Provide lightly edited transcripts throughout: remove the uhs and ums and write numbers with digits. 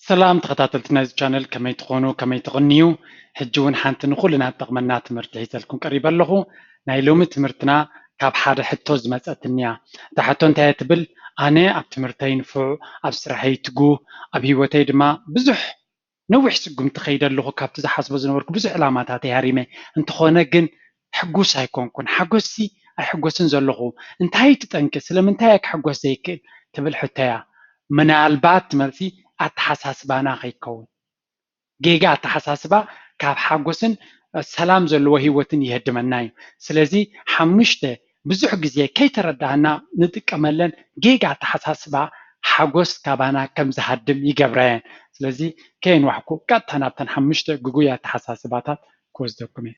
سلام تخطاتلتنا هذا الشانل كما يتقونوا كما يتغنيو حجون حانت نخلنا تقمنا تمرت هيتلكم قريبا له نايلوم تمرتنا كاب حاد حتو زمصت النيا تحتو انت تبل انا اب تمرتين فو اب سرحي تقو اب هيوتي دما بزح نوح سقم تخيد له كاب تزحسب زنورك بزح علامات هاريمه انت خونا جن حقوس هيكون حقوسي اي حقوسن زلخو انت هاي تتنكس لما انت هيك حقوس هيك تبل حتايا من البات ملسي أتحساسبانا خيكون جيجا أتحساسبا كاب حاجوسن سلام زلوا هيوتن يهدمناي سلازي حمشته بزح جزية كي تردهنا ندك أملن جيجا أتحساسبا حاجوس كابانا كم زهدم يجبرين سلازي كين وحكو كاتنا بتنحمشته جوجا أتحساسباتا كوز دوكمي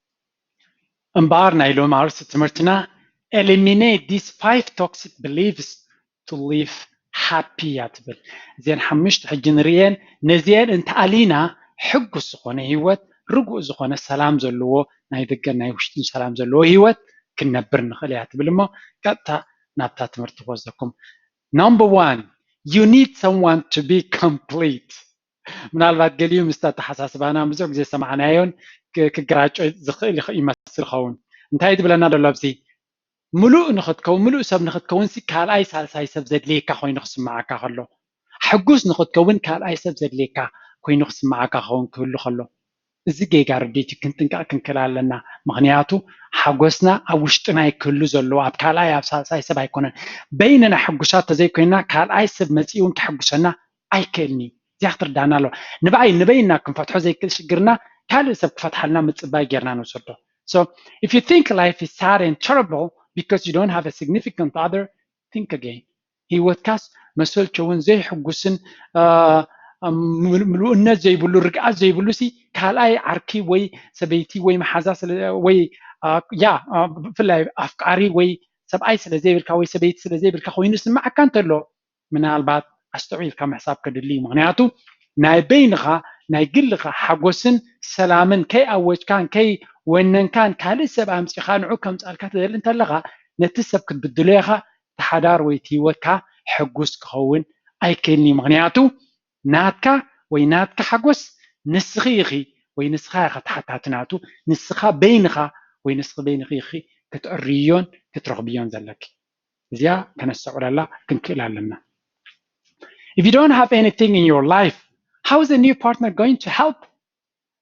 امبارنا إلو مارس تمرتنا eliminate these 5 toxic beliefs to live happy ياتبل زين حمشت حجنريان نزيان انت علينا حق السخونة هيوت رجوع السخونة السلام زلوه ناي دقن ناي وشتن سلام زلوه هيوت كنا برن خلي ياتبل ما كاتا نابتا تمرت وزكم number 1 you need someone to be complete من البعض قليهم استاذ حساسبانا مزوج زي سمعنايون كجراج زخيل يمثل خون انتهيت بلنا دلوبسي ملوء نخدكون ملوء سب نخدكون سي كال اي سالساي سب زدليكا خوين نخصم معاك خلو حقوس نخدكون كال اي سب زدليكا خوين نخصم معاك خون كله خلو እዚ ጌጋ ርዲት ክንጥንቃቅ ክንከላለና ምክንያቱ ሓጎስና ኣብ ውሽጥና ይክሉ ዘለዎ ኣብ ካልኣይ ኣብ ሳልሳይ ሰብ ኣይኮነን በይንና ሕጉሳት ተዘይኮይንና ካልኣይ ሰብ መፂኡ እንትሐጉሰና ኣይክእልኒ እዚያ ክትርዳእና ኣለዋ ንበይንና ክንፈትሖ ዘይክእል ሽግርና ካልእ ሰብ ክፈትሓልና ምፅባይ ጌርና ንወሰዶ so if you think life is sad and terrible because you don't have a significant other think again ሂወትካስ መሰልቸውን ዘይሕጉስን ምሉእነት ዘይብሉ ርግኣት ዘይብሉ ሲ ካልኣይ ዓርኪ ወይ ሰበይቲ ወይ መሓዛ ወይ ያ ብፍላይ ኣፍቃሪ ወይ ሰብኣይ ስለ ዘይብልካ ወይ ሰበይቲ ስለ ዘይብልካ ኮይኑ ስማዓካ እንተሎ ምናልባት ኣስተውዒልካ ምሕሳብ ከድሊ ምክንያቱ ናይ በይንኻ ናይ ግልኻ ሓጎስን ሰላምን ከይ ኣወጅካን ከይ ወነንካን ካልእ ሰብ ኣምፂኻ ንዑ ከምፃልካ ትደሊ እንተለኻ ነቲ ሰብ ክትብድሎ ኢኻ ተሓዳር ወይ ሂወትካ ሕጉስ ክኸውን ኣይክእልኒ ምክንያቱ ናትካ ወይ ናትካ ሓጎስ ንስኺ ኢኺ ወይ ንስኻ ኢኻ ተሓታትናቱ ንስኻ በይንኻ ወይ ንስኺ በይንኺ ኢኺ ክትዕርዮን ክትረኽብዮን ዘለኪ እዚኣ ከነስተውዕለላ ክንክእል ኣለና if you don't have anything in your life how is a new partner going to help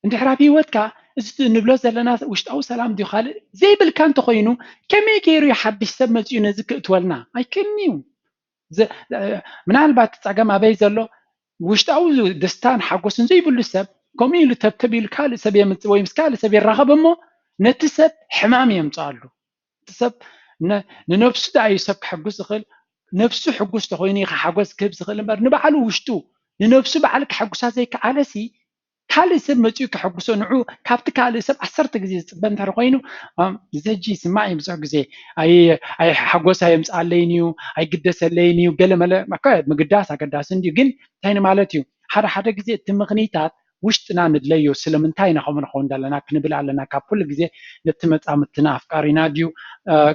እንድሕር ኣብ ሂወትካ እዚ ንብሎ ዘለና ውሽጣዊ ሰላም ድዩ ካልእ ዘይብልካ እንተኮይኑ ከመይ ገይሩ ሓድሽ ሰብ መፅኡ ነዚ ክእትወልና ኣይክእልኒ እዩ ምናልባት ፀገም ኣበይ ዘሎ ውሽጣዊ ደስታን ሓጎስን ዘይብሉ ሰብ ከምኡ ኢሉ ተብተብ ኢሉ ካልእ ሰብ የምፅእ ወይ ምስ ካልእ ሰብ ይራኸብ እሞ ነቲ ሰብ ሕማም የምፅኣሉ እቲ ሰብ ንነፍሱ ዳእዩ ሰብ ክሕጉስ ዝኽእል ነፍሱ ሕጉስ ተኮይኑ ኢኻ ሓጎስ ክህብ ዝኽእል እምበር ንባዕሉ ውሽጡ ንነፍሱ በዓል ክሕጉሳ ዘይከኣለሲ ካልእ ሰብ መፅኡ ክሕጉሶ ንዑ ካብቲ ካልእ ሰብ 10 ግዜ ዝፅበ እንተር ኮይኑ ዘጂ ስማዕ ብዙሕ ግዜ ኣይ ሓጎስ የምፅኣለይን እዩ ኣይግደሰለይን እዩ ገለ መለ ምግዳስ ኣገዳስን ድዩ ግን እንታይ ማለት እዩ ሓደ ግዜ እቲ ምኽንያታት ውሽጥና ንድለዮ ስለምንታይ ኢና ከምኡ ንኸውን ዘለና ክንብል ኣለና ካብ ኩሉ ግዜ ነቲ መፃምድትና ኣፍቃሪና ድዩ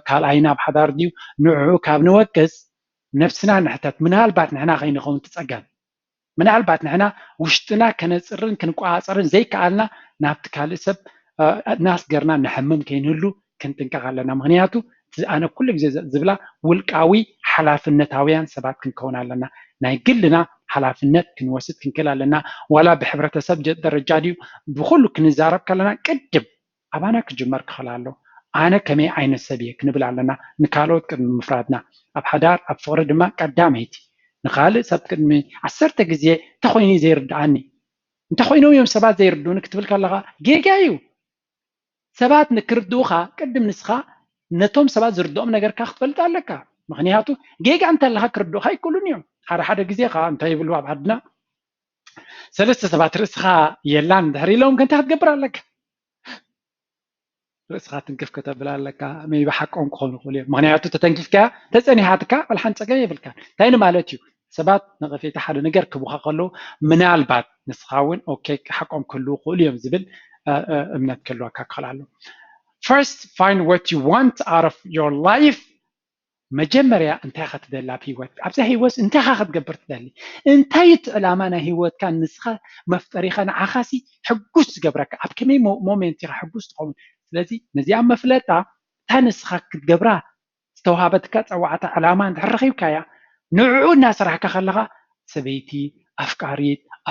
ካልኣይና ብሓዳር ድዩ ንዑ ካብ ንወቅስ ነፍስና ንሕተት ምናልባት ንሕና ከይንኸውን ትፀገም ምናልባት ንሕና ውሽጥና ከነፅርን ክንቋፀርን ዘይከኣልና ናብቲ ካልእ ሰብ ናስ ገርና ንሕምም ከይንህሉ ክንጥንቀቕ ኣለና ምክንያቱ ኣነ ኩሉ ግዜ ዝብላ ውልቃዊ ሓላፍነታውያን ሰባት ክንከውን ኣለና ናይ ግልና ሓላፍነት ክንወስድ ክንክእል ኣለና ዋላ ብሕብረተሰብ ደረጃ ድዩ ብኩሉ ክንዛረብ ከለና ቅድም ኣባና ክጅመር ክኽእል ኣሎ ኣነ ከመይ ዓይነት ሰብ እየ ክንብል ኣለና ንካልኦት ቅድሚ ምፍራድና ኣብ ሓዳር ኣብ ፍቅሪ ድማ ቀዳመይቲ ንኻልእ ሰብ ቅድሚ 10 ግዜ እንተኮይኑ ዘይርድኣኒ እንተኮይኖም እዮም ሰባት ዘይርድኡኒ ክትብል ከለኻ ጌጋ እዩ ሰባት ንክርድኡኻ ቅድም ንስኻ ነቶም ሰባት ዝርድኦም ነገርካ ክትፈልጥ ኣለካ ምክንያቱ ጌጋ እንተለኻ ክርድኡኻ ይክእሉን እዮም ሓደ ግዜ ኻ እንታይ ይብሉ ኣብ ዓድና ሰለስተ ሰባት ርእስኻ የላን እንድሕር ኢሎም እንታይ ክትገብር ኣለካ ርእስኻ ትንክፍ ከተብል ኣለካ ሜቢ ሓቆም ክኾኑ ይኽእሉ እዮም ምክንያቱ ተተንኪፍካ ተፀኒሓትካ በልሓን ፀገም የብልካ እንታይ ማለት እዩ ሰባት ንቐፌታ ሓደ ነገር ክቡኻ ከለዉ ምናልባት ንስኻ እውን ኦኬ ሓቆም ክህልው ይኽእሉ እዮም ዝብል እምነት ክህልወካ ክኽእል ኣሎ first find what you want out of your life مجمريا انت اخذت دلا في هيوت ابزا هيوت انت اخذت قبرت دالي انت يتعلامنا هيوت كان نسخه مفريخه عخاسي حقوس قبرك اب كمي مومنت حقوس تقوم ስለዚህ ነዚያ መፍለጣ ተንስኻ ክትገብራ ዝተዋሃበትካ ፀዋዕታ ዕላማ እንድሕረኺብካያ ንዕኡ እናስራሕካ ከለኻ ሰበይቲ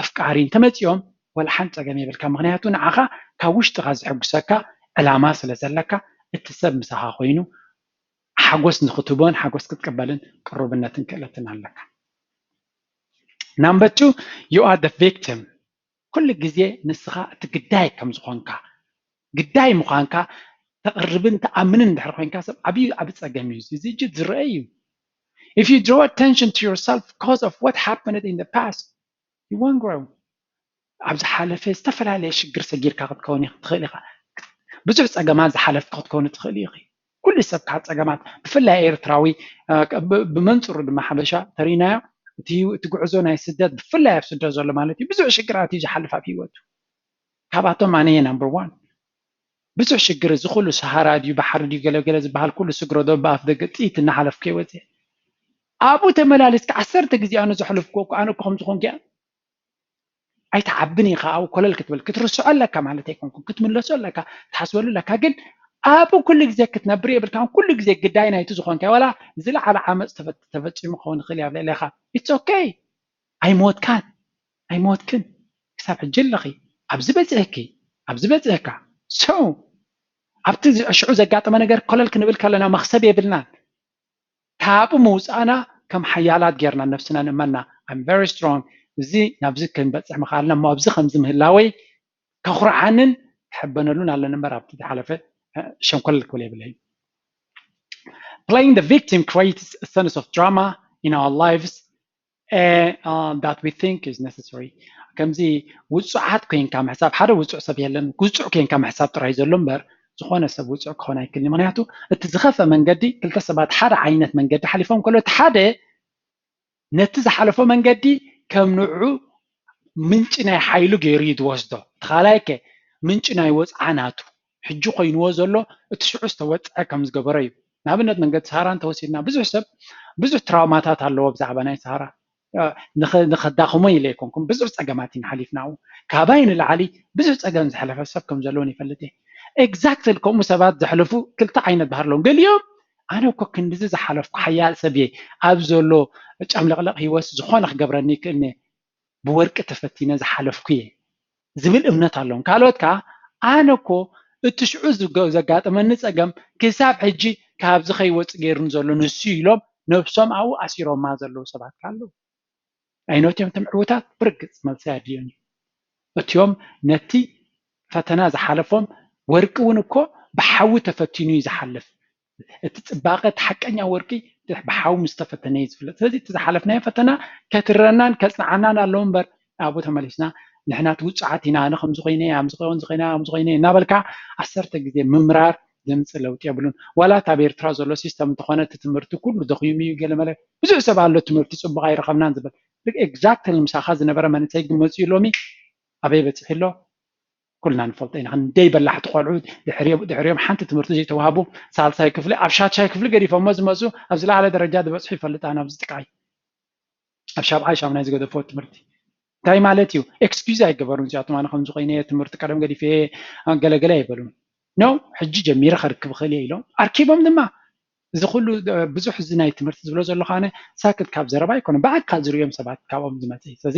ኣፍቃሪ ተመፂኦም ወላ ሓንቲ ፀገም የብልካ ምክንያቱ ንዓኻ ካብ ውሽጥኻ ዝሕጉሰካ ዕላማ ስለ ዘለካ እቲ ሰብ ምሳኻ ኮይኑ ሓጎስ ንኽትቦን ሓጎስ ክትቀበልን ቅሩብነትን ክእለትን ኣለካ number 2 you are the victim كل ግዜ ንስኻ እቲ ግዳይ ከም ዝኾንካ ግዳይ ምዃንካ ተቕርብን ተኣምንን እንድሕር ኮይንካ ሰብ ዓብዪ ፀገም እዩ እዚ እጅ ዝርአ እዩ if you draw attention to yourself because of what happened in the past you won't grow ኣብ ዝሓለፈ ዝተፈላለየ ሽግር ሰጊርካ ክትከውን ትኽእል ኢኻ ብዙሕ ፀገማት ዝሓለፍካ ክትከውን ትኽእል ኢኺ ኩሉ ሰብ ካብ ፀገማት ብፍላይ ኤርትራዊ ብመንፅሩ ድማ ሓበሻ ተሪናዮ እቲ ጉዕዞ ናይ ስደት ብፍላይ ኣብ ስደት ዘሎ ማለት እዩ ብዙሕ ሽግራት እዩ ዝሓልፍ ኣብ ሂወቱ ካብኣቶም ኣነ እየ ናምበር 1 ብዙሕ ሽግር እዚ ኩሉ ሰሃራ ድዩ ባሕሪ ድዩ ገለገለ ዝበሃል ኩሉ ስግሮ ዶ ብኣፍ ደገ ጥኢት እናሓለፍከ ይወፅእ ኣብኡ ተመላሊስካ 10 ግዜ ኣነ ዘሕልፍኩ ኣነ እኮ ከምዚ ኮንኩ ኣይተዓብን ኢኻ ኣብኡ ኮለል ክትብል ክትርስዖ ኣለካ ማለት ኣይኮንኩም ክትምለሶ ኣለካ ትሓስበሉ ኣለካ ግን ኣብኡ ኩሉ ግዜ ክትነብር የብልካ ኩሉ ግዜ ግዳይ ናይቲ ዝኾንካ ወላ ዝለዓለ ዓመፅ ተፈፂሙ ክኸውን ይኽእል እዩ ኣብ ልዕሊኻ ኢትስ ኦኬይ ኣይሞትክን ክሳብ ሕጂ ኣለኺ ኣብዚ በፅሕካ ሶ ኣብቲ ሽዑ ዘጋጠመ ነገር ኮለል ክንብል ከለና መክሰብ የብልናን ካብኡ ምውፃእና ከም ሓያላት ጌርና ነፍስና ንእመና I'm very strong እዚ ናብዚ ክንበፅሕ ምኻልና እሞ ኣብዚ ከምዚ ምህላወይ ከኹርዓንን ክሕበነሉን ኣለና እምበር ኣብቲ ዝሓለፈ ሸንኮለል ክብል የብለይ Playing the victim creates a sense of drama in our lives that we think is necessary ከምዚ ውፁዓት ኮይንካ ምሕሳብ ሓደ ውፁዕ ሰብ የለን ውፁዕ ኮይንካ ምሕሳብ ጥራይ ዘሎ እምበር ዝኾነ ሰብ ውፁዕ ክኾን ኣይክእልን ምክንያቱ እቲ ዝኸፈ መንገዲ ክልተ ሰባት ሓደ ዓይነት መንገዲ ሓሊፎም ከሎ እቲ ሓደ ነቲ ዝሓለፎ መንገዲ ከም ንዑ ምንጭ ናይ ሓይሉ ገይሩ እዩ ዝወስዶ ተኻላይ ከ ምንጭ ናይ ወፅዓናቱ ሕጂ ኮይንዎ ዘሎ እቲ ሽዑ ዝተወፅዐ ከም ዝገበረ እዩ ንኣብነት መንገዲ ሰሃራ እንተወሲድና ብዙሕ ሰብ ብዙሕ ትራውማታት ኣለዎ ብዛዕባ ናይ ሰሃራ ንኸዳኽሞ ኢለ ኣይኮንኩም ብዙሕ ፀገማት ኢና ሓሊፍናው ካባይ ንላዕሊ ብዙሕ ፀገም ዝሓለፈ ሰብ ከም ዘለዎን ይፈልጥ እየ ኤግዛክትሊ ከምኡ ሰባት ዘሕልፉ ክልተ ዓይነት ባህር ኣለዎም ገሊኦም ኣነ እኮ ክንዲዚ ዝሓለፍኩ ሓያል ሰብ እየ ኣብ ዘሎ ጫምለቕለቕ ሂወት ዝኾነ ክገብረኒ ይክእልኒ ብወርቂ ተፈቲነ ዝሓለፍኩ እየ ዝብል እምነት ኣለዎም ካልኦት ከዓ ኣነ እኮ እቲ ሽዑ ዘጋጠመኒ ፀገም ክሳብ ሕጂ ካብዚ ከይወፅእ ገይሩን ዘሎ ንሱ ኢሎም ነብሶም ኣብኡ ኣሲሮማ ዘለዉ ሰባት ካለው ኣይኖትዮም ትምዕውታት ብርግፅ መልሲ ኣድልዮም እትዮም ነቲ ፈተና ዝሓለፎም ወርቂ እውን እኮ ብሓዊ ተፈቲኑ እዩ ዝሓልፍ እቲ ፅባቐ እቲ ሓቀኛ ወርቂ ብሓዊ ምስ ተፈተነ እዩ ዝፍለጥ ስለዚ እቲ ዝሓለፍናዮ ፈተና ከትረናን ከፅንዓናን ኣለዎ እምበር ኣብኡ ተመሊስና ንሕና ትውፅዓት ኢና ኣነ ከምዚ ኮይነ ከምዚ ኮይነ እናበልካ 10 ግዜ ምምራር ዘምፅእ ለውጢ የብሉን ዋላ ኣብ ኤርትራ ዘሎ ሲስተም እንተኾነ እቲ ትምህርቲ ኩሉ ደኺሙ እዩ ገለመለ ብዙሕ ሰብ ኣሎ ትምህርቲ ፅቡቕ ኣይረኸብናን ዝብል ኤግዛክትሊ ምሳኻ ዝነበረ መንእሰይ ግን መፅኡ ሎሚ ኣበይ በፂሕ ኣሎ ኩልና ንፈልጦ ኢና ክንደይ በላሕቲ ቆልዑ ድሕሪኦም ሓንቲ ትምህርቲ ዘይተዋሃቡ ሳልሳይ ክፍሊ ኣብ ሻድሻይ ክፍሊ ገዲፎሞ ዝመፁ ኣብ ዝለዓለ ደረጃ ዝበፅሑ ይፈልጥ ኣነ ኣብዚ ጥቃይ ኣብ ሻብዓይ ሻምናይ ዝገደፎ ትምህርቲ እንታይ ማለት እዩ ኤክስኪዩዝ ኣይገበሩን እዚኣቶም ኣነ ከምዚ ኮይነ ትምህርቲ ቀደም ገዲፈ ገለገለ ኣይበሉን ኖ ሕጂ ጀሚረ ከርክብ ክእል እየ ኢሎም ኣርኪቦም ድማ እዚ ኩሉ ብዙሕ እዚ ናይ ትምህርቲ ዝብሎ ዘለኹ ኣነ ሳክት ካብ ዘረባ ኣይኮነ ብኣካል ዝርዮም ሰባት ካብኦም ዝመፅእ ስለዚ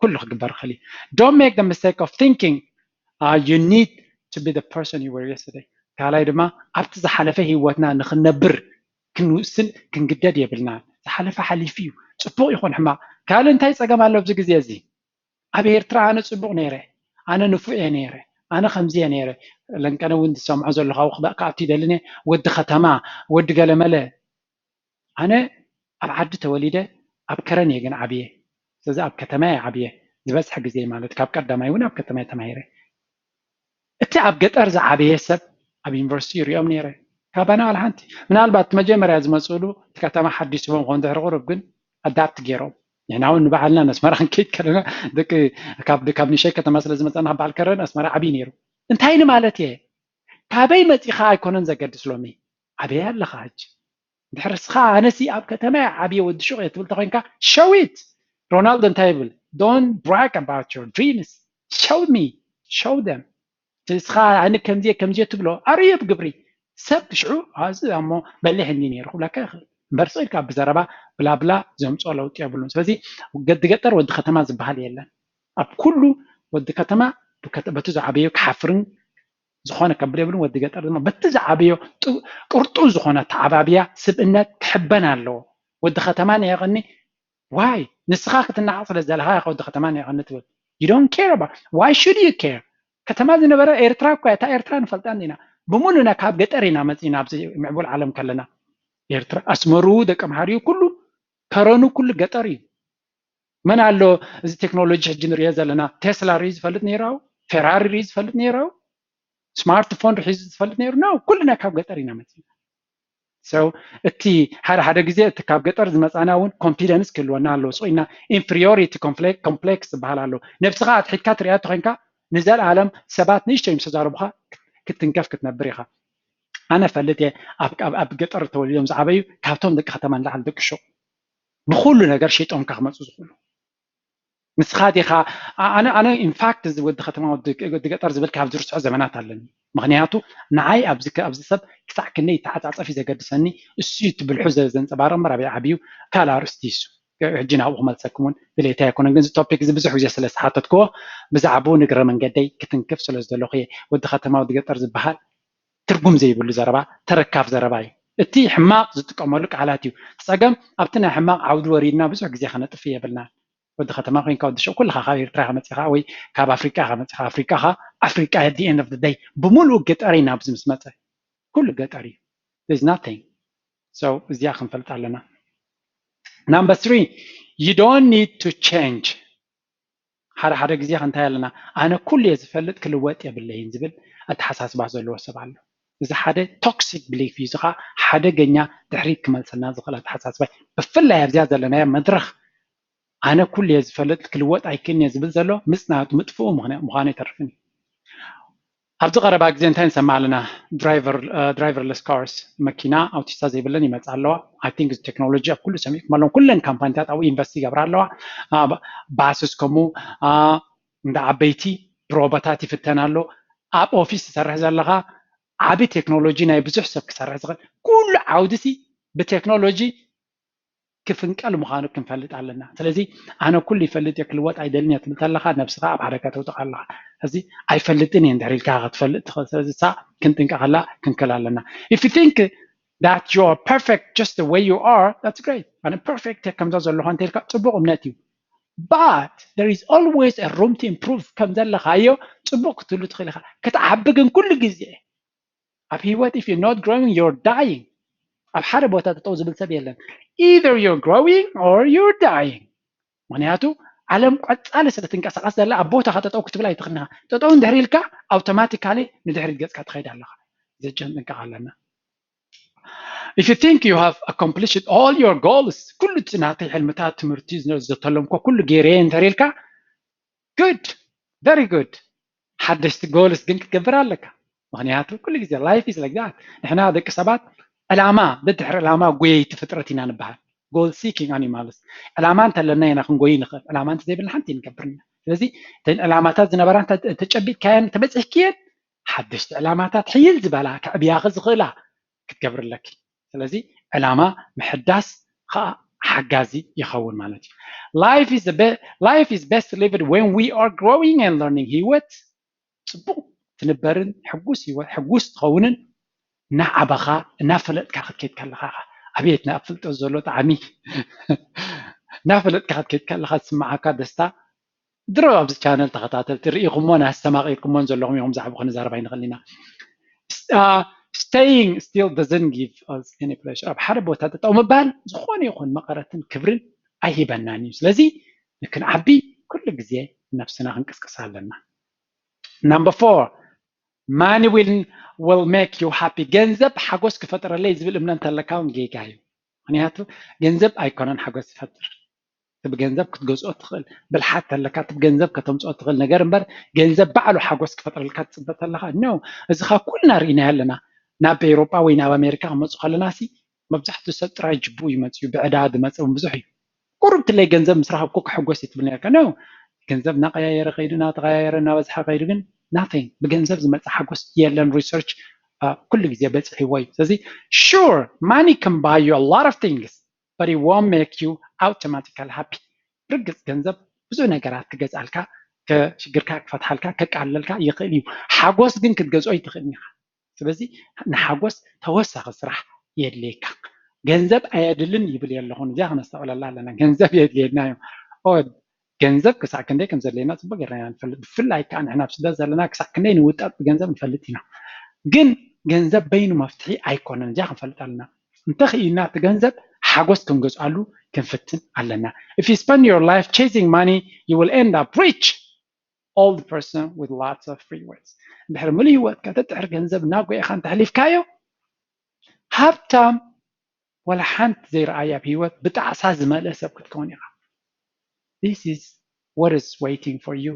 ኩሉ ክግበር ክእል እዩ don't make the mistake of thinking you need to be the person you were yesterday ካልኣይ ድማ ኣብቲ ዝሓለፈ ሂወትና ንክነብር ክንውስን ክንግደድ የብልና ዝሓለፈ ሓሊፍ እዩ ፅቡቕ ይኹን ሕማቕ ካልእ እንታይ ፀገም ኣሎ ኣብዚ ግዜ እዚ ኣብ ኤርትራ ኣነ ፅቡቕ ነይረ ኣነ ንፉዕ እየ ነይረ ኣነ ከምዚ እየ ነይረ ለንቀነ እውን ዝሰምዖ ዘለካ ካብቲ ይደልኒ ወዲ ከተማ ወዲ ገለመለ ኣነ ኣብ ዓዲ ተወሊደ ኣብ ከረን እየ ግን ዓብየ ስለዚ ኣብ ከተማ እየ ዓብየ ዝበፅሐ ግዜ ማለት ካብ ቀዳማይ እውን ኣብ ከተማ ተማሂረ እቲ ኣብ ገጠር ዝዓበየ ሰብ ኣብ ዩኒቨርሲቲ ይሪኦም ነይረ ካባና ዋላ ሓንቲ ምናልባት መጀመርያ ዝመፅሉ እቲ ከተማ ሓዲስዎም ኮን ድሕሪ ቁርብ ግን ኣዳፕት ገይሮም ንሕና እውን ንባዕልና ኣስመራ ክንከይድ ከለና ደቂ ካብ ንሸይ ከተማ ስለ ዝመፀና በዓል ከረን ኣስመራ ዓብይ ነይሩ እንታይ ማለት እየ ካበይ መፂኻ ኣይኮነን ዘገድስ ሎሚ ኣበይ ኣለኻ ሕጂ ድሕርስኻ ኣነሲ ኣብ ከተማ ዓብየ ወዲ ሹቕ እየ ትብል ተኮይንካ show it ሮናልዶ እንታይ ይብል don't brag about your dreams show them እስኻ ኣነ ከምዚየ ትብሎ ኣርዮ ብግብሪ ሰብ ሽዑ እዚ እሞ በሊሕ እንዲ ነይሩ ክብለካ ይኽእል እምበር ስኢልካ ብዘረባ ብላብላ ዘምፅኦ ለውጢ የብሉን ስለዚ ወዲ ገጠር ወዲ ከተማ ዝበሃል የለን ኣብ ኩሉ ወዲ ከተማ በቲ ዝዓበዮ ክሓፍርን ዝኾነ ከብል የብሉን ወዲ ገጠር ድማ በቲ ዝዓበዮ ቅርጡ ዝኾነ ተዓባብያ ስብእነት ክሕበን ኣለዎ ወዲ ከተማ ነየቐኒ ዋይ ንስኻ ክትናዓቕ ስለ ዘለኻ ኢኻ ወዲ ከተማ ነየቐኒ ትብል you don't care about why should you care ከተማ ዝነበረ ኤርትራ እኳ እታ ኤርትራ ንፈልጣ ኢና ብሙሉና ካብ ገጠር ኢና መፂና ኣብዚ ምዕቡል ዓለም ከለና ኤርትራ ኣስመሩ ደቂ መሃሪኡ ኩሉ ከረኑ ኩሉ ገጠር እዩ መን ኣሎ እዚ ቴክኖሎጂ ሕጂ ንሪኦ ዘለና ቴስላ ርዩ ዝፈልጥ ነይራው ፌራሪ ርዩ ዝፈልጥ ነይራው ስማርትፎን ርሒዙ ዝፈልጥ ነይሩ ነው ኩሉና ካብ ገጠር ኢና መፂና ሰው እቲ ሓደ ግዜ እቲ ካብ ገጠር ዝመፃና እውን ኮንፊደንስ ክህልወና ኣለዎ ስኢና ኢንፌሪዮሪቲ ኮምፕሌክስ ዝበሃል ኣሎ ነብስኻ ኣትሒትካ ትሪኣ ተኮይንካ ንዘለኣለም ሰባት ንእሽተይ ምስ ተዛረቡኻ ክትንከፍ ክትነብር ኢኻ ኣነ ፈልጥ እየ ኣብ ገጠር ተወሊዶም ዝዓበዩ ካብቶም ደቂ ከተማ ንላዕሊ ደቂ ሹቕ ብኩሉ ነገር ሸይጦምካ ክመፁ ዝኽእሉ ንስኻ ዲኻ ኣነ ኢንፋክት እዚ ወዲ ከተማ ወዲ ገጠር ዝብል ካብ ዝርስዖ ዘመናት ኣለኒ ምክንያቱ ንዓይ ኣብዚ ሰብ ክሳዕ ክንደይ ተዓፃፀፊ ዘገድሰኒ እሱ ትብልሑ ዘንፀባርቕ እምበር ኣብይ ዓብዩ ካልእ ኣርእስቲ እሱ ሕጂ ናብኡ ክመልሰኩም እውን ድሌታ ኣይኮነን ግን እዚ ቶፒክ እዚ ብዙሕ ግዜ ስለ ዝሓተትክዎ ብዛዕባኡ ንግረ መንገደይ ክትንክፍ ስለ ዘለኹ እየ ወዲ ከተማ ወዲ ገጠር ዝበሃል ትርጉም ዘይብሉ ዘረባ ተረካብ ዘረባ እዩ እቲ ሕማቕ ዝጥቀመሉ ቃላት እዩ ፀገም ኣብቲ ናይ ሕማቕ ዓውዲ ወሪድና ብዙሕ ግዜ ከነጥፍ የብልና ወዲ ከተማ ኮይንካ ወዲ ሹቕ ኩልኻ ካብ ኤርትራ ከመፂኻ ወይ ካብ ኣፍሪካ ከመፂኻ ኣፍሪካ at the end of the day ብሙሉእ ገጠር ኢና ኣብዚ ምስ መፀ ኩሉ ገጠር እዩ there's nothing so እዚኣ ክንፈልጥ ኣለና number 3 you don't need to change ሓደ ግዜ ከንታይ ኣለና ኣነ ኩሉ እየ ዝፈልጥ ክልወጥ የብለይን ዝብል ኣተሓሳስባ ዘለዎ ሰብ ኣሎ እዚ ሓደ ቶክሲክ ብሊፍ እዩ ዝኻ ሓደገኛ ድሕሪት ክመልሰልና ዝኽእል ኣተሓሳስባ ብፍላይ ኣብዚኣ ዘለናዮ መድረኽ ኣነ ኩሉ እየ ዝፈልጥ ክልወጥ ኣይክእልን እየ ዝብል ዘሎ ምፅናቱ ምጥፍኡ ምዃኑ ይተርፍኒ ኣብዚ ቀረባ ግዜ እንታይ ንሰማዕ ኣለና ድራይቨርለስ ካርስ መኪና ኣውቲስታ ዘይብለን ይመፃ ኣለዋ ኣይ ቲንክ እዚ ቴክኖሎጂ ኣብ ኩሉ ሰሚዕኩም ኣለዎም ኩለን ካምፓኒታት ኣብኡ ኢንቨስት ይገብራ ኣለዋ ባስስ ከምኡ እንዳ ዓበይቲ ብሮቦታት ይፍተን ኣሎ ኣብ ኦፊስ ትሰርሕ ዘለኻ ዓብይ ቴክኖሎጂ ናይ ብዙሕ ሰብ ክሰርሕ ዝኽእል ኩሉ ዓውዲ ሲ ብቴክኖሎጂ ክፍንቀል ምዃኑ ክንፈልጥ ኣለና ስለዚ ኣነ ኩሉ ይፈልጥ እየ ክልወጥ ኣይደልን እየ ትብል ከለኻ ነብስኻ ኣብ ሓደጋ ተውድቕ ኣለኻ እዚ ኣይፈልጥን እየ እንድሕር ኢልካ ክትፈልጥ ትኽእል ስለዚ ሳ ክንጥንቀቐላ ክንክል ኣለና if you think that you are perfect just the way you are that's great ኣነ perfect ከምዛ ዘለኹ እንተኢልካ ፅቡቕ እምነት እዩ but there is always a room to improve ከም ዘለኻዮ ፅቡቕ ክትህሉ ትኽእል ኢኻ ክትዓቢ ግን ኩሉ ግዜ ኣብ ሂወት if you're not growing you're dying ኣብ ሓደ ቦታ ተጠው ዝብል ሰብ የለን either you're growing or you're dying ምክንያቱ ዓለም ቆፃሊ ስለ ትንቀሳቐስ ዘላ ኣብ ቦታ ተጠው ክትብል ኣይትኽእልና ተጠው እንድሕር ኢልካ ኣውቶማቲካሊ ንድሕሪት ገፅካ ትኸይድ ኣለኻ ዘጨንቅካ ኣለና if you think you have accomplished all your goals ኩሉ ናተይ ሕልምታት ትምህርቲ ዝተለምኮ ኩሉ ገይረ እንድሕር ኢልካ good very good ሓደሽቲ ጎልስ ግን ክትገብር ኣለካ ምክንያቱ ኩሉ ግዜ life is like that ንሕና ደቂ ሰባት ዕላማ ብድሕሪ ዕላማ ጎየይቲ ፍጥረት ኢና ንበሃል goal seeking animals ዕላማ እንተለና ኢና ክንጎይ ንኽእል ዕላማ እንተዘይብልና ሓንቲ ንገብርና ስለዚ እተን ዕላማታት ዝነበራ ተጨቢጥካየን ተበፂሕክየን ሓደሽቲ ዕላማታት ሕይል ዝበላ ክዕብያኺ ዝኽእላ ክትገብር ኣለኪ ስለዚ ዕላማ ምሕዳስ ከዓ ሓጋዚ ይኸውን ማለት እዩ life is best lived when we are growing and learning ሂወት ፅቡቕ ትንበርን ሕጉስ ትኸውንን እናዓበኻ እናፈለጥካ ክትከይድ ከለኻ ኣብየት ናፍልጦ ዘሎ ጣዕሚ እናፈለጥካ ክትከይድ ከለኻ ዝስማዓካ ደስታ ድሮ ኣብዚ ቻነል ተኸታተልቲ ርኢኹሞን ኣስተማቒርኩሞን ዘለኹም ኢኹም ዛዕባ ክንዛረባ ይንኽእል ኢና staying still doesn't give us any pleasure ኣብ ሓደ ቦታ ተጠው ምባል ዝኾነ ይኹን መቐረትን ክብርን ኣይሂበናን እዩ ስለዚ ንክንዓቢ ኩሉ ግዜ ነፍስና ክንቅስቅሳ ኣለና number 4 money will make you happy ገንዘብ ሓጎስ ክፈጥረለይ ዝብል እምነት እንተለካ እውን ጌጋ እዩ ምክንያቱ ገንዘብ ኣይኮነን ሓጎስ ይፈጥር ብገንዘብ ክትገዝኦ ትኽእል ብልሓት ተለካ ብገንዘብ ከተምፅኦ ትኽእል ነገር እምበር ገንዘብ ባዕሉ ሓጎስ ክፈጥረልካ ትፅበጥ ኣለካ ኖ እዚ ኻ ኩልና ርኢና ኣለና ናብ ኤውሮጳ ወይ ናብ ኣሜሪካ ክመፁ ከለና ሲ مبزحت سطر يجبو يمصيو بعداد مصو بزحي قربت لي ገንዘብ مسرح كوك حغوس يتبلني كنو ገንዘብ ናቀያየረ خيدنا تغير نابزح خيد ግን nothing بገንዘብ ዝመጽ حغوس የለን research كل ጊዜ በጽሒ ወይ ስለዚህ sure money can buy you a lot of things but it won't make you automatically happy ብርግጽ ገንዘብ ብዙ ነገራት ትገዛልካ ከሽግርካ ክፈትሐልካ ከቃለልካ ይኽእል እዩ ሓጎስ ግን ክትገዝኦ ይትኽእል ኢኻ ስለዚህ ንሓጎስ ተወሳኺ ስራሕ የድልየካ ገንዘብ አያድልን ይብል ያለሁን እዚያ ከነስተውላላ ኣለና ገንዘብ የድልየና እዩ ገንዘብ ክሳዕ ክንደይ ከም ዘለና ጽቡቅ ገርና ንፈልጥ ብፍላይ ከዓ ንሕና ብስደት ዘለና ክሳዕ ክንደይ ንውጣጥ ገንዘብ ንፈልጥ ኢና ግን ገንዘብ በይኑ መፍትሒ ኣይኮነን እዚያ ክንፈልጥ ኣለና እንተኽኢልና እቲ ገንዘብ ሓጎስ ክንገዝኣሉ ክንፍትን ኣለና if you spend your life chasing money you will end up rich old person with lots of free words ድሕሪ ሙሉእ ህይወትካ ተጥዕር ገንዘብ እናጎኢኻ እንተሕሊፍካዮ ሃብታም ወላ ሓንቲ ዘይረኣያ ብህይወት ብጣዕሳ ዝመልአ ሰብ ክትከውን ኢኻ this is what is waiting for you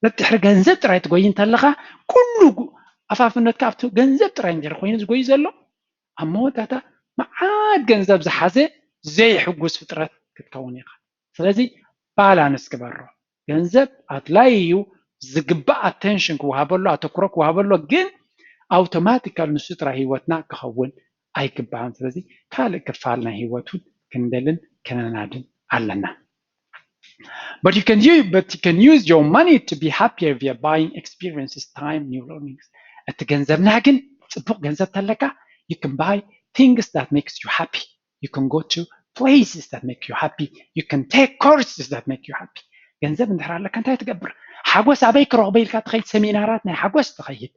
ተጥዕር ገንዘብ ጥራይ ትጎይ እንተለኻ ኩሉ ኣፋፍነትካ ኣብቲ ገንዘብ ጥራይ እንድሕር ኮይኑ ዝጎይ ዘሎ ኣብ መወዳእታ መዓት ገንዘብ ዝሓዘ ዘይሕጉስ ፍጥረት ክትከውን ኢኻ ስለዚ ባላንስ ግበሮ ገንዘብ ኣድላይ እዩ ዝግባእ ኣቴንሽን ክወሃበሎ ኣተኩሮ ክወሃበሎ ግን ኣውቶማቲካል ንሱ ጥራይ ህይወትና ክኸውን ኣይግባእን ስለዚ ካልእ ክፋል ናይ ህይወቱን ክንደልን ከነናድን ኣለና But you can use your money to be happier via buying experiences, time, new learnings. At ገንዘብና ግን ጽቡቅ ገንዘብ ተለካ you can buy things that makes you happy. You can go to places that make you happy. You can take courses that make you happy. ገንዘብ እንድሕር ኣለካ እንታይ ትገብር ሓጎስ ኣበይ ክረኽቦ ኢልካ ትኸይድ ሰሚናራት ናይ ሓጎስ ትኸይድ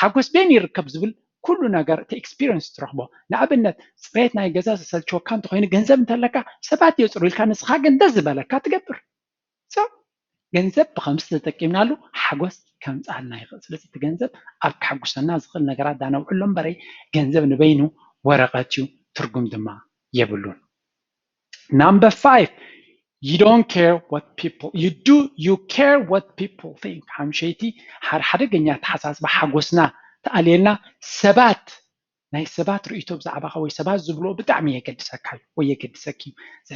ሓጎስ ቤን ይርከብ ዝብል ኩሉ ነገር እቲ ኤክስፒሪየንስ ትረኽቦ ንኣብነት ፅሬት ናይ ገዛ ዝሰልችወካ እንተኮይኑ ገንዘብ እንተለካ ሰባት የፅሩ ኢልካ ንስኻ ግን ደስ ዝበለካ ትገብር ገንዘብ ብከምዚ ተጠቂምናሉ ሓጎስ ከምፃልና ይኽእል ስለዚ እቲ ገንዘብ ኣብ ክሓጉሰና ዝኽእል ነገራት ዳነውዕሎ እምበረይ ገንዘብ ንበይኑ ወረቐት እዩ ትርጉም ድማ የብሉን Number 5 you don't care what people you care what people think ሓምሸይቲ ሓደገኛ ተሓሳስባ ሓጎስና ተኣልየና ሰባት ናይ ሰባት ርእይቶ ብዛዕባኻ ወይ ሰባት ዝብሎ ብጣዕሚ የገድሰካ ወይ የገድሰኪ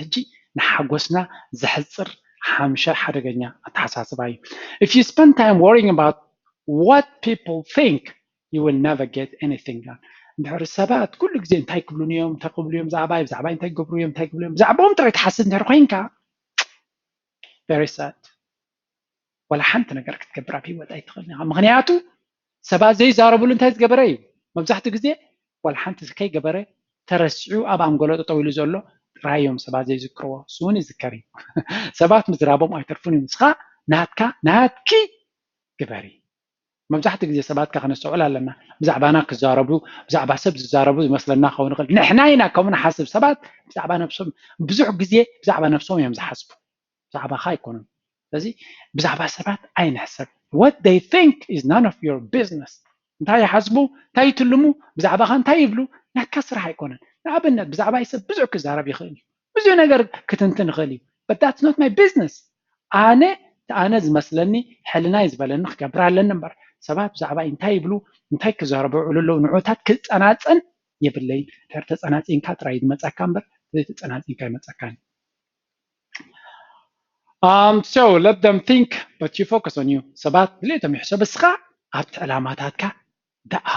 ሕጂ ንሓጎስና ዝሕፅር ሓምሸ ሓደገኛ ኣተሓሳስባ እዩ if you spend time worrying about what people think you will never get anything done እንድሕር ሰባት ኩሉ ግዜ እንታይ ክብሉን እዮም እንታይ ክብሉ እዮም ብዛዕባይ እንታይ ገብሩ እዮም እንታይ ክብሉ እዮም ብዛዕባኦም ጥራይ ትሓስብ እንድሕር ኮይንካ very sad ወላ ሓንቲ ነገር ክትገብር ኣብ ሂወት ኣይትኽእልን ኢኻ ምክንያቱ ሰባት ዘይዛረብሉ እንታይ ዝገበረ እዩ መብዛሕትኡ ግዜ ወላ ሓንቲ ከይገበረ ተረሲዑ ኣብ ኣንጎሎ ጠጠው ኢሉ ዘሎ ጥራዮም ሰባት ዘይዝክርዎ እሱውን ይዝከር እዩ ሰባት ምዝራቦም ኣይተርፉን እዩ ንስኻ ናትኪ ግበሪ መብዛሕትኡ ግዜ ሰባት ከነስተውዕል ኣለና ብዛዕባና ክዛረቡ ብዛዕባ ሰብ ዝዛረቡ ይመስለና ክኸውን ይኽእል ንሕና ኢና ከምኡ ንሓስብ ሰባት ብዛዕባ ነፍሶም ብዙሕ ግዜ ብዛዕባ ነፍሶም እዮም ዝሓስቡ ብዛዕባኻ ኣይኮኑን ስለዚ ብዛዕባ ሰባት ኣይንሕሰብ what they think is none of your business እንታይ ይሓስቡ እንታይ ይትልሙ ብዛዕባኻ እንታይ ይብሉ ናትካ ስራሕ ኣይኮነን ንኣብነት ብዛዕባ ሰብ ብዙሕ ክዛረብ ይኽእል እዩ ብዙሕ ነገር ክትንትን ይኽእል እዩ but that's not my business ኣነ ዝመስለኒ ሕልናይ ዝበለኒ ክገብር ኣለኒ እምበር ሰባት ብዛዕባ እንታይ ይብሉ እንታይ ክዛረቡ ይውዕሉ ንዑታት ክፀናፀን የብለይን ድሕሪ ተፀናፂንካ ጥራይ ዝመፀካ እምበር ዘይተፀናፂንካ ይመፀካኒ so let them think but you focus on you ሰባት ለቶም ይሕሰብ እስኻ ኣብቲ ዕላማታትካ ደኣ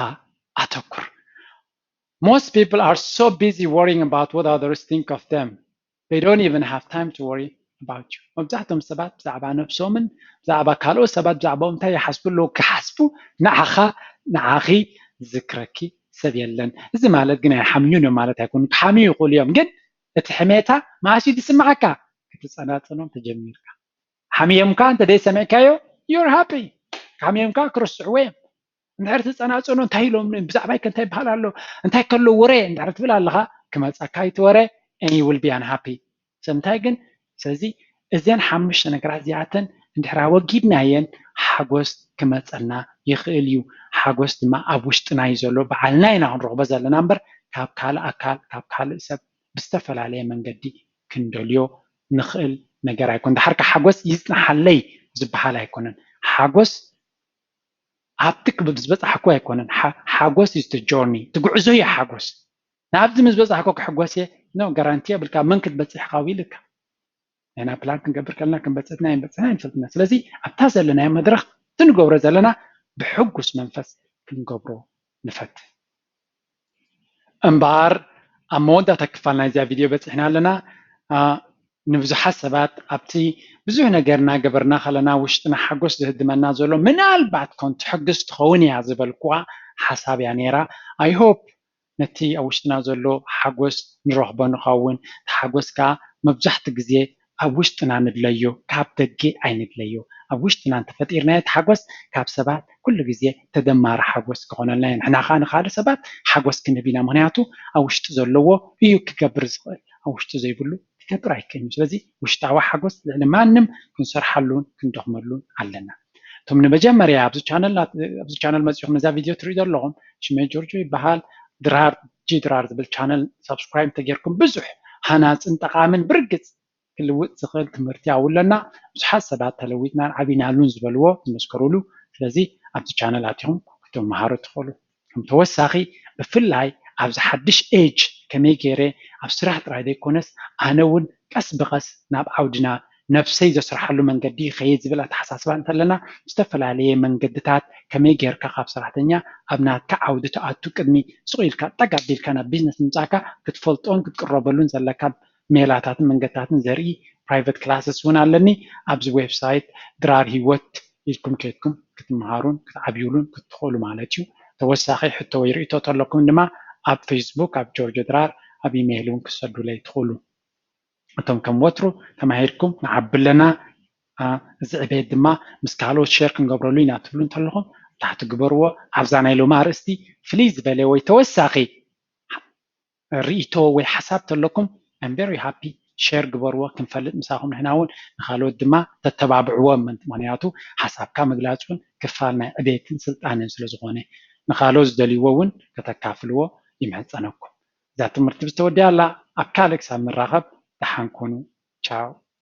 ኣተኩር most people are so busy worrying about what others think of them they don't even have time to worry about you መብዛሕትኦም ሰባት ብዛዕባ ነፍሶምን ብዛዕባ ካልኦት ሰባት ብዛዕባኦም እንታይ ይሓስቡ ኣለዉ ክሓስቡ ንዓኺ ዝክረኪ ሰብ የለን እዚ ማለት ግን ሓምዩ ነው ማለት ኣይኮኑ ሓምዩ ይኽእሉ እዮም ግን እቲ ሕሜታ ማእሲ ዝስማዓካ ክትፀናፀኖም ተጀሚርካ ሓምዮምካ እንተ ደይሰሚዕካዮ you're happy ሓምዮምካ ክርስዕዎ እዮም እንድሕር ትፀናፀኖ እንታይ ኢሎም ብዛዕባይ እንታይ ይበሃል ኣሎ እንታይ ከሎ ወሬ እንድሕር ትብል ኣለኻ ክመፀካ ይትወረ and you will be unhappy ሰምታይ ግን ስለዚ እዘን ሓሙሽተ ነገራት እዚኣተን እንድሕር ኣወጊድናየን ሓጎስ ክመፀና ይኽእል እዩ ሓጎስ ድማ ኣብ ውሽጥና እዩ ዘሎ በዓልና ኢና ክንረኽቦ ዘለና እምበር ካብ ካልእ ኣካል ካብ ካልእ ሰብ ብዝተፈላለየ መንገዲ ክንደልዮ ንኽእል ነገር ኣይኮን ድሓርካ ሓጎስ ይፅናሓለይ ዝበሃል ኣይኮነን ሓጎስ ኣብቲ ክብብ ዝበፅሓኩ ኣይኮነን ሓጎስ is the journey ትጉዕዞ እዩ ሓጎስ نعبد مزبزحكو كحقوسي نو جارانتيا بالكا من كتبصح قويلك أنا بلان كنقبر كلنا كنبصتنا ينبصنا ينفلتنا سلازي أبتاز لنا يا مدرخ تنقبر زلنا بحقوس منفس كنقبرو نفت أمبار أمودا تكفلنا زي فيديو بصحنا لنا نبزح سبات أبتي بزوح نجرنا جبرنا خلنا وشتنا حقوس زهدمنا زلو من البعد كنت حقوس تخوني عزب القوى حساب يعني را I hope نتي أوشتنا زلو حقوس نروح بنخون حقوس كا مبزحت جزية أوشتنا ندليو كاب تجي أي ندليو أوشتنا تفتيرنا حقوس كاب سبات كل جزية تدمر حقوس كهونا لين إحنا خان خالد سبات حقوس كنبينا منياتو أوشت زلو يو كجبرز أوشت زي بلو كبر አይከኝም ስለዚ ውሽጣዊ ሓጎስ ልዕሊ ማንም ክንሰርሓሉን ክንደኽመሉን ኣለና እቶም ንመጀመርያ ኣብዚ ቻነል መፂኹም ነዛ ቪድዮ ትሪኡ ዘለኹም ሽመይ ጆርጆ ይበሃል ድራር ጂድራር ዝብል ቻነል ሰብስክራይብ ተጌርኩም ብዙሕ ሃናፅን ጠቃምን ብርግፅ ክልውጥ ዝኽእል ትምህርቲ ኣብለና ብዙሓት ሰባት ተለዊጥናን ዓቢናሉን ዝበልዎ ዝመስከሩሉ ስለዚ ኣብዚ ቻነል ኣትኹም ክትመሃሩ ትኽእሉ ከም ተወሳኺ ብፍላይ ኣብዚ ሓድሽ ኤጅ ከመይ ገይረ ኣብ ስራሕ ጥራይ ዘይኮነስ ኣነ እውን ቀስ ብቐስ ናብ ዓውድና ነፍሰይ ዘስርሓሉ መንገዲ ከይድ ዝብል ኣተሓሳስባ እንተለና ዝተፈላለየ መንገድታት ከመይ ጌርካ ካብ ሰራሕተኛ ኣብ ናትካ ዓውዲ ተኣቱ ቅድሚ ስቑኢልካ ጠጋ ኣቢልካ ናብ ቢዝነስ ምምፃእካ ክትፈልጦን ክትቅረበሉን ዘለካ ሜላታትን መንገድታትን ዘርኢ ፕራይቬት ክላስስ እውን ኣለኒ ኣብዚ ዌብሳይት ድራር ሂወት ኢልኩም ከይድኩም ክትመሃሩን ክትዓብይሉን ክትኽእሉ ማለት እዩ ተወሳኺ ሕቶ ወይ ርእቶ ተለኩም ድማ ኣብ ፌስቡክ ኣብ ጆርጆ ድራር ኣብ ኢሜይል እውን ክሰዱለይ ትኽእሉ እቶም ከም ወትሩ ተማሂርኩም ንዓብለና እዚ ዕቤት ድማ ምስ ካልኦት ሼር ክንገብረሉ ኢና ትብሉ እንተለኹም ታሕቲ ግበርዎ ኣብዛ ናይ ሎማ ኣርእስቲ ፍልይ ዝበለ ወይ ተወሳኺ ርእቶ ወይ ሓሳብ ተለኩም I'm very happy ሼር ግበርዎ ክንፈልጥ ምሳኹም ንሕና እውን ንካልኦት ድማ ተተባብዕዎ ምክንያቱ ሓሳብካ ምግላፁን ክፋል ናይ ዕቤትን ስልጣንን ስለዝኾነ ንካልኦት ዝደልይዎ እውን ከተካፍልዎ ይምሕፀነኩም እዛ ትምህርቲ ብዝተወድያ ኣላ ኣብ ካልእ ክሳብ ምራኸብ ደሓን ኮኑ ቻው